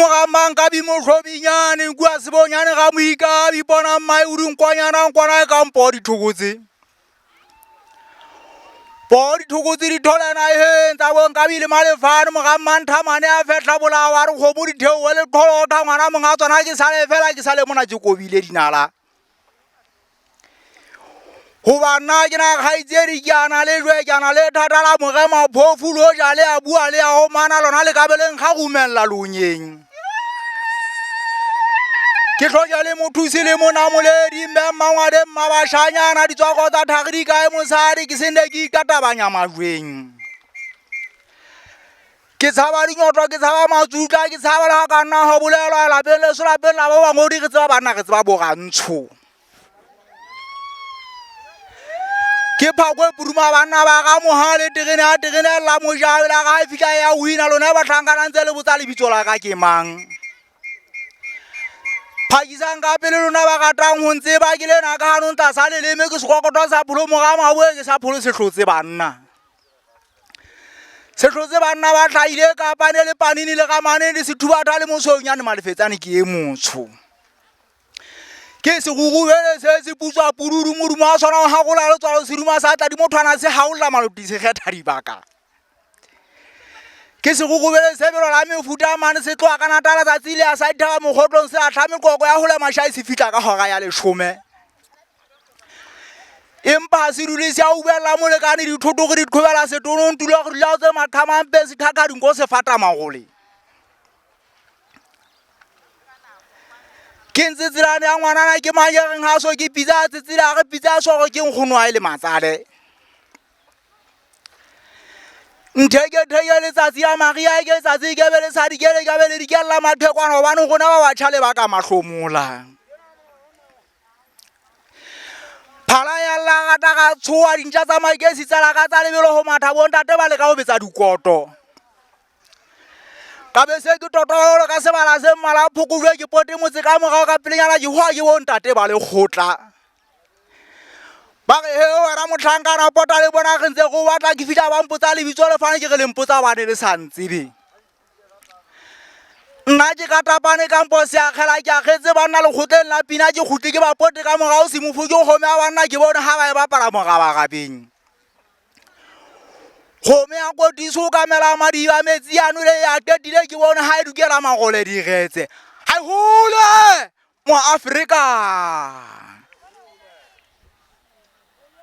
mogamang ka bimotlhobinyane kua sebonyane ga moika bipona mmae o dinkwanyana nkwana e kampo dithokotse po dithokotse di tholena eheng tsa bonkabile malefane mogammanthamane a fetla bolao a re kgomo ditheo le tlholotha ngwana monga tsona ke sale fela ke sale mona ke kobile dinala goba nna ke na kgaitsedi ke ana le jwe ke ana le thata la mogema phofu lo ja le a bua le a omana lona le kabeleng ga gumella lonyeng ke tlhoja le mothusi le monamoledi mme mmangwade mmabashanyana ditswako tsa thagi di kae mosadi ke sene ke ikatabanya majweng ke tshaba dinyoto ke tshaba matsutla ke tshaba le ga ka nna go bolelwa lapeng leso lapeng la ba bangodi ke tseba banna ke tseba bogantsho ke phakwe puruma banna ba ga mogale tegene a tegenelela mojabe la ga e fitlha ya wina lona ba tlhankana ntse le botsa lebitso la ka ke mang phakisang ka pele lona ba gatang go ntseba ke lena ka ganong tla sa leleme ke sekokoto sa pholo moga maboe ke sa pholo setlhotse banna setlhotse banna ba tlhaile kapane le panini le gamane le sethubatha le mosonyane malefetsane ke e motsho ke segugubele se se putswa pururu modumo a tshwana ga gola le tswalo seduma sa tla di mothwana se gaolla maloti se kgetha dibaka ke segugubele se belo la mefuta mane se tloa ka nata letsatsi le a sa ithaba mogotlong se a tlha mekoko ya gola mašai se fitlha ka hora ya 10 empa se dule se a ubelela molekane dithotogo di tlhobela setonong tula go dula tse mathamampe se thaka dinko se fata magole ke ntse tselane ya ngwanana ke manyegeng ga so ke pitsa tsetsela ge pitsa sogo ke nkgono a e le matsale ntheketheke letsatsi ya magia ke letsatsi ke be le sa dikele ke be le dikelela mathekwana gobane gona ba batšhale ba ka mahlomola phala ya lagata ga tshoa dintšha tsa makesi tsela ka tsa lebelo go matha bontate ba le ka go betsa dikoto ka be se ke totolo ka sebala se mmala phokojwe ke pote motse ka morago ka pelenyana ke hwa ke bontate ba le kgotla ba re he wena motlhankana pota le bona ge ntse go batla ke fitlha bampotsa lebitso le fane ke ge lempotsa bane le sa ntsebe nna ke ka tapane kampo se akgela ke akgetse banna lekgotleng la pina ke kgotle ke bapote ka morago semofo ke kgome a banna ke bone ga ba e bapala mogabagabeng kgome ya kotiso o kamela madiba metsi ano le ya tetile ke bone ga e dukela magole digetse hai hole mo Afrika